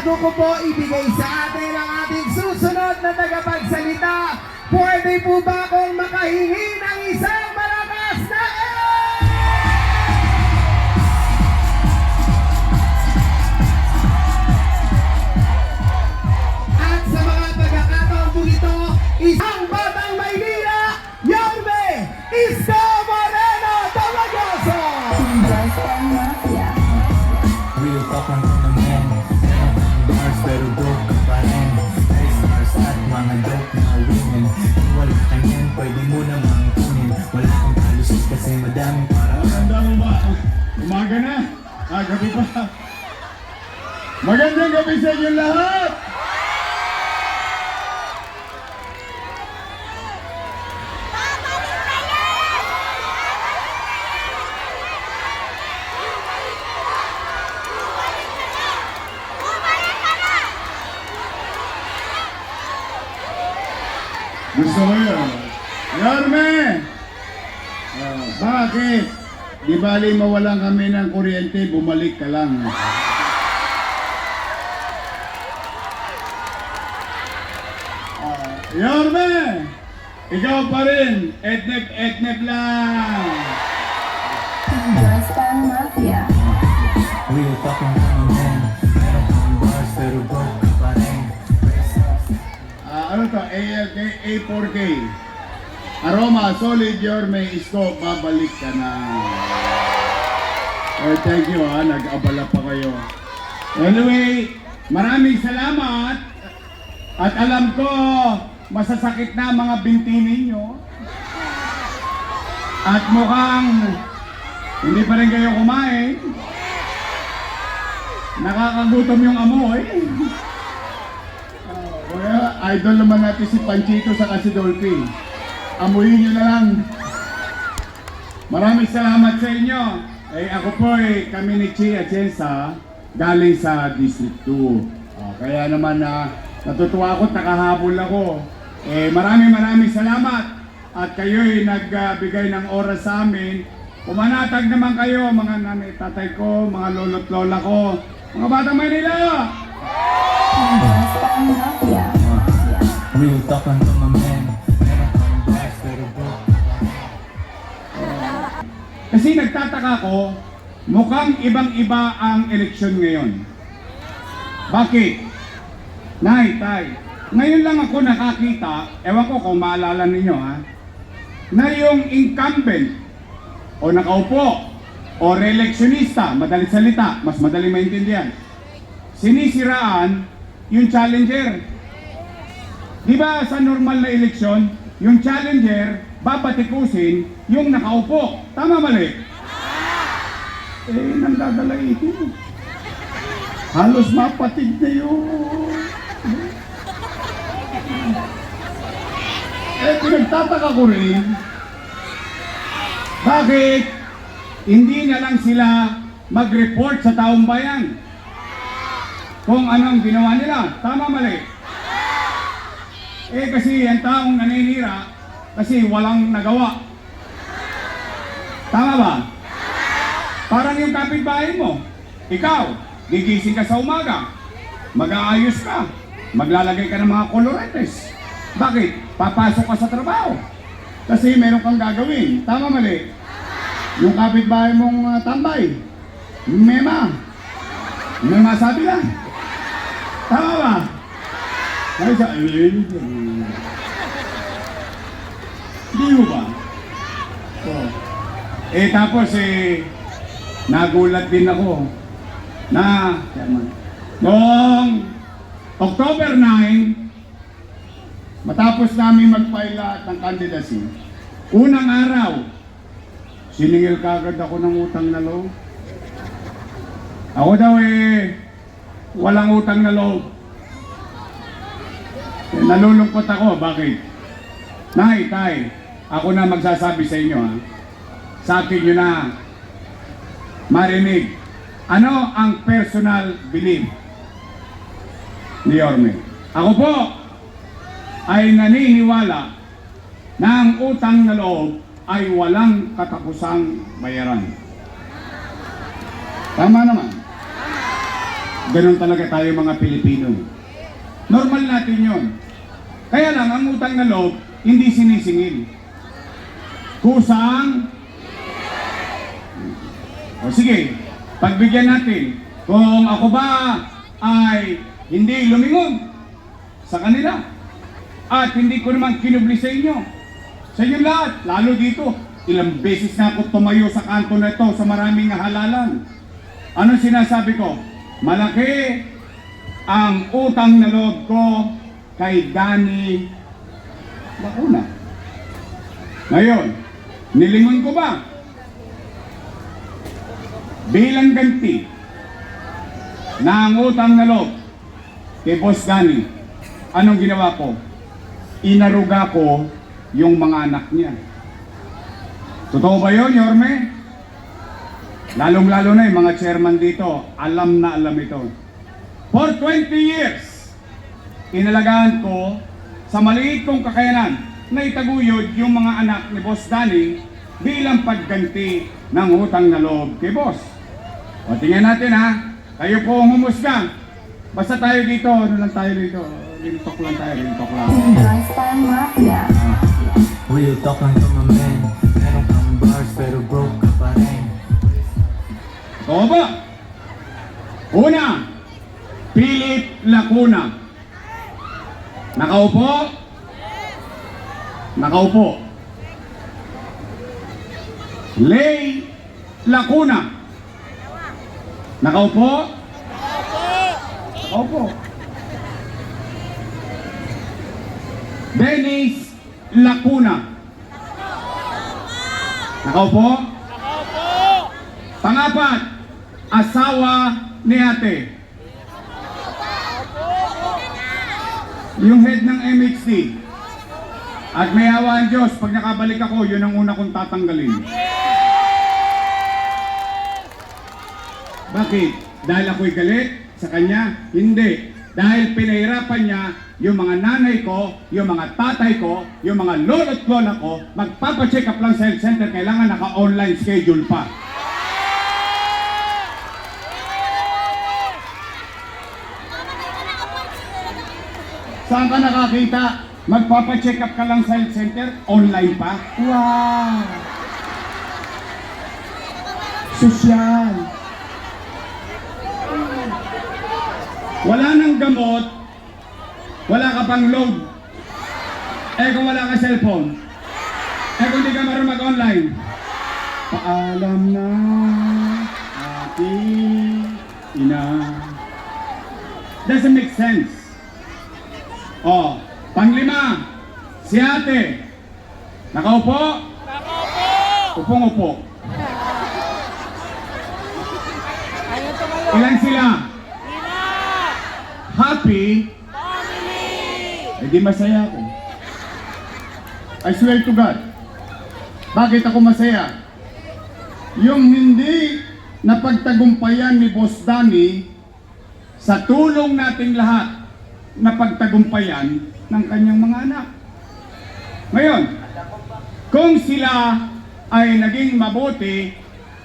bago ko po ibigay sa atin ang ating susunod na tagapagsalita, pwede po ba akong makahingi ng isang malakas na At sa mga pagkakataon po ito, isang batang Maynila, Yorme Isko Moreno Tamagoso! Real talk lang naman. Mars pero broke ka pa rin. May stars at mga dope na women. Kung wala ka yan, pwede mo namang kunin. Wala kang kalusot kasi madaming para. Maganda mo ba? Umaga na? Gabi pa. Magandang gabi sa inyo lahat! Gusto ko yun. Yorme! Bakit? Di bali mawalan kami ng kuryente, bumalik ka lang. Yorme! Ikaw pa rin! Etnep lang! Real talk lang naman. Meron kang bars pero broke ka pa rin. Ano to? A4K. Aroma, solid Yorme, Isko, babalik ka na. Thank you nag-abala pa kayo. Anyway, maraming salamat. At alam ko, masasakit na mga binti ninyo. At mukhang hindi pa rin kayo kumain. Nakakagutom yung amoy. Idol naman natin si Panchito sa si Dolphy. Amuyin nyo na lang. Maraming salamat sa inyo. Ako po kami ni Chia Chensa galing sa District 2. Kaya naman natutuwa ako at nakahabol ako. Maraming salamat. At kayo'y nagbigay ng oras sa amin. Pumanatag naman kayo, mga nanay, tatay ko, mga lolo't lola ko, mga batang Maynila! Real talk lang naman. Meron kang bars pero broke ka pa rin. Kasi nagtataka ko, mukhang ibang-iba ang eleksyon ngayon. Bakit? Nay, tay, ngayon lang ako nakakita, ewan ko kung maalala ninyo na yung incumbent o nakaupo o re-electionista, madaling salita, mas madaling maintindihan, sinisiraan yung challenger. Di ba sa normal na eleksyon, yung challenger, babatikusin yung nakaupo. Tama mali? Nandadalaitin. Halos mapatid na yun. Pinagtataka ko rin, bakit hindi na lang sila mag-report sa taong bayan kung anong ginawa nila? Tama mali? Kasi ang taong naninira kasi walang nagawa. Tama ba? Parang yung kapitbahay mo. Ikaw, gigising ka sa umaga, mag-aayos ka, maglalagay ka ng mga koloretes. Bakit? Papasok ka sa trabaho. Kasi meron kang gagawin. Tama mali? Yung kapitbahay mong tambay, may masabi lang. Tama ba? Ay, hindi mo ba? Tapos nagulat din ako na noong October 9, matapos namin mag-file lahat ng candidacy, unang araw, siningil kagad ako ng utang na loob. Ako daw walang utang na loob. Nalulungkot ako, bakit? Nay, tay, ako na magsasabi sa inyo sa akin nyo na marinig. Ano ang personal belief ni Yorme? Ako po ay naniniwala na ang utang na loob ay walang katapusang bayaran. Tama naman. Ganun talaga tayo mga Pilipino. Normal natin yon. Kaya lang, ang utang na loob, hindi sinisingil. Kusang. O sige, pagbigyan natin. Kung ako ba ay hindi lumingon sa kanila at hindi ko naman kinubli sa inyo, sa inyo lahat, lalo dito, ilang beses na ako tumayo sa kanto na ito sa maraming halalan. Ano sinasabi ko? Malaki ang utang na loob ko kay Danny Lacuna. Ngayon, nilingon ko ba? Bilang ganti na ang utang na loob kay Boss Danny, anong ginawa ko? Inaruga ko yung mga anak niya. Totoo ba yun, Yorme? Lalong-lalo na yung mga chairman dito, alam na alam ito. For 20 years, inalagaan ko sa maliit kong kakayanan na itaguyod yung mga anak ni Boss Danny bilang pagganti ng utang na loob kay Boss. O tingnan natin ha, kayo po ang humusga. Basta tayo dito, ano lang tayo dito? Lintok lang tayo, lintok lang. Lifestyle Mafia. Real talk lang to my man. Meron kang bars pero broke ka pa rin. Oo ba? Una, Philip Lacuna. Nakaupo? Nakaupo. Lay Lacuna. Nakaupo? Nakaupo. Dennis Lacuna. Nakaupo? Pangapat, asawa ni ate. Yung head ng MHD. At may awa ang Diyos, pag nakabalik ako, yun ang una kong tatanggalin. Bakit? Dahil ako'y galit sa kanya? Hindi. Dahil pinahirapan niya yung mga nanay ko, yung mga tatay ko, yung mga lolo't lola ko, magpapacheck up lang sa health center, kailangan naka-online schedule pa. Saan ka nakakita? Magpapacheck up ka lang sa health center, online pa? Wow! Sosyal. Wala nang gamot, wala ka pang load. Eh kung wala ka cellphone, eh kung di ka marunong mag-online, paalam na aking ina. Doesn't make sense. Oh, panglima, si ate. Nakaupo? Nakaupo! Upong-upo. Ilan sila? Happy? Eh di masaya ako. I swear to God. Bakit ako masaya? Yung hindi napagtagumpayan ni Boss Danny sa tulong nating lahat na pagtagumpayan ng kanyang mga anak. Ngayon, kung sila ay naging mabuti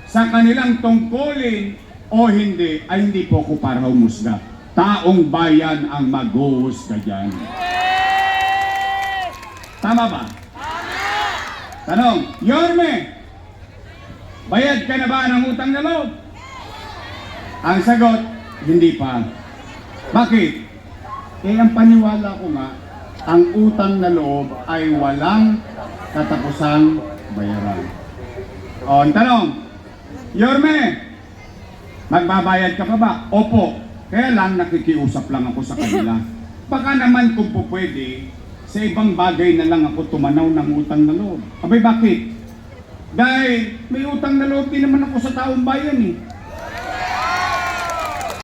sa kanilang tungkulin o hindi, ay hindi po ako para humusga. Taong bayan ang maghuhusga dyan. Tama ba? Tanong, Yorme, bayad ka na ba ng utang na loob? Ang sagot, hindi pa. Bakit? Eh, ang paniwala ko nga, ang utang na loob ay walang katapusang bayaran. O, ang tanong, Yorme, magbabayad ka pa ba? Opo. Kaya lang nakikiusap lang ako sa kanila. Baka naman kung po pwede, sa ibang bagay na lang ako tumanaw ng utang na loob. Abay bakit? Dahil may utang na loob din naman ako sa taong bayan eh.